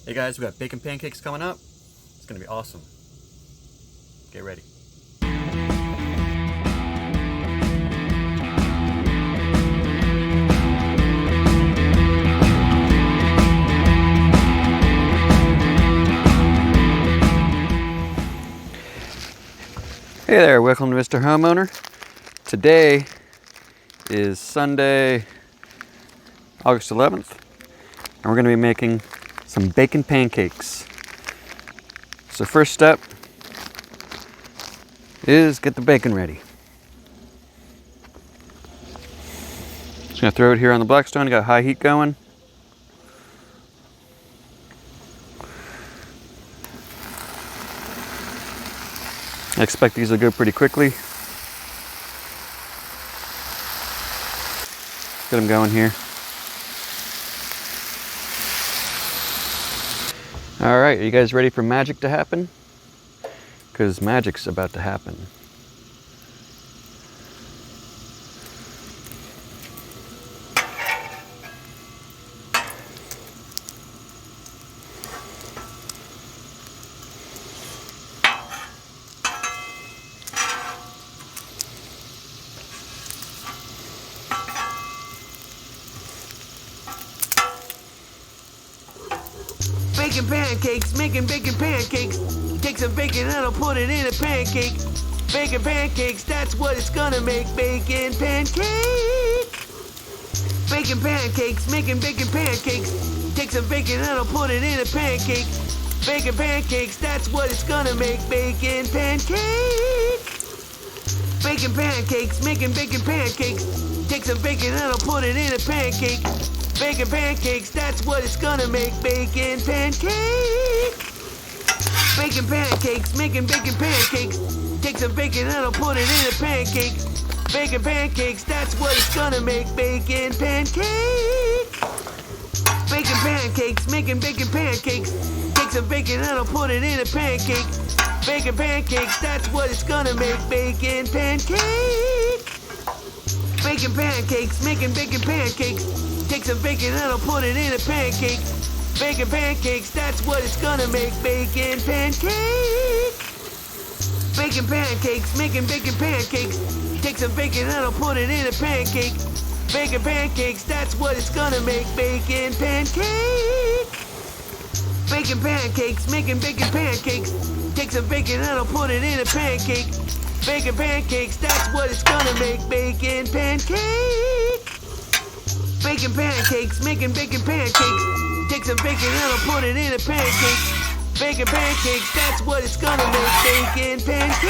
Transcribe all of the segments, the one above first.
Hey guys, we got bacon pancakes coming up. It's gonna be awesome. Get ready. Hey there, welcome to Mr. Homeowner. Today is Sunday, August 11th, and we're going to be making some bacon pancakes. So first step is get the bacon ready. Just going to throw it here on the Blackstone. Got high heat going. I expect these will go pretty quickly. Get them going here. All right, are you guys ready for magic to happen? Because magic's about to happen. Bacon pancakes, making bacon pancakes. Take some bacon and I'll put it in a pancake. Bacon pancakes, that's what it's gonna make. Bacon pancake. Bacon pancakes, making bacon pancakes. Take some bacon and I'll put it in a pancake. Bacon pancakes, that's what it's gonna make. Bacon pancake. Bacon pancakes, making bacon pancakes. Take some bacon and I'll put it in a pancake. Bacon pancakes, that's what it's gonna make. Bacon pancake. Bacon pancakes, making bacon pancakes. Take some bacon and I'll put it in a pancake. Bacon pancakes, that's what it's gonna make. Bacon pancake. Bacon pancakes, making bacon pancakes. Take some bacon and I'll put it in a pancake. Bacon pancakes, that's what it's gonna make. Bacon pancake. Bacon pancakes, making bacon pancakes. Take some bacon and I'll put it in a pancake. Bacon pancakes, that's what it's gonna make. Bacon pancake. Bacon pancakes, making bacon pancakes. Take some bacon and I'll put it in a pancake. Bacon pancakes, that's what it's gonna make. Bacon pancake. Bacon pancakes, making bacon pancakes. Take some bacon and I'll put it in a pancake. Bacon pancakes, that's what it's gonna make. Bacon pancake. Bacon pancakes, making bacon pancakes. Take some bacon and I'll put it in a pancake. Bacon pancakes, that's what it's gonna make. Bacon pancake.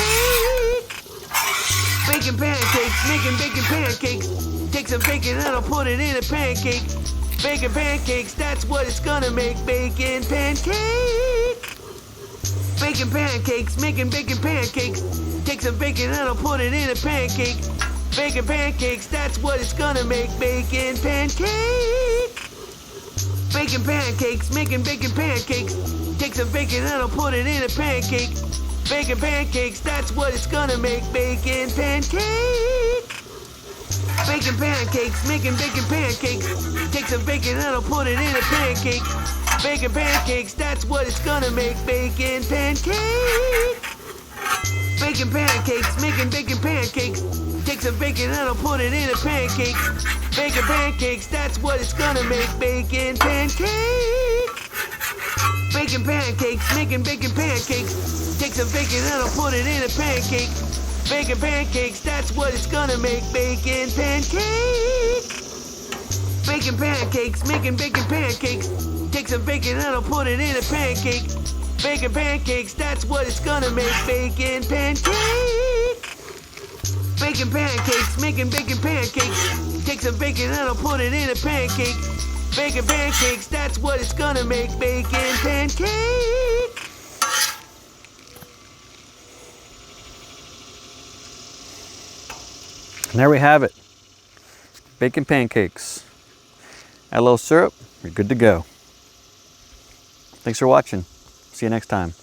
Bacon pancakes, making bacon pancakes. Take some bacon and I'll put it in a pancake. Bacon pancakes, that's what it's gonna make. Bacon pancake. Bacon pancakes, making bacon pancakes. Take some bacon and I'll put it in a pancake. Bacon pancakes, that's what it's gonna make. Bacon pancake. Bacon pancakes, making bacon pancakes. Take some bacon and I'll put it in a pancake. Bacon pancakes, that's what it's gonna make. Bacon pancake. Bacon pancakes, making bacon pancakes. Take some bacon and I'll put it in a pancake. Bacon pancakes, that's what it's gonna make. Bacon pancake. Bacon pancakes, making bacon pancakes. Take some bacon and I'll put it in a pancake. Bacon pancakes, that's what it's gonna make. Bacon pancake. Bacon pancakes, making bacon pancakes. Take some bacon and I'll put it in a pancake. Bacon pancakes, that's what it's gonna make. Bacon pancake. Bacon pancakes, making bacon pancakes. Take some bacon and I'll put it in a pancake. Bacon pancakes, that's what it's gonna make. Bacon pancake. Bacon pancakes, making bacon pancakes. Take some bacon and I'll put it in a pancake. Bacon pancakes, that's what it's gonna make. Bacon pancake. And there we have it. Bacon pancakes. Add a little syrup, you're good to go. Thanks for watching. See you next time.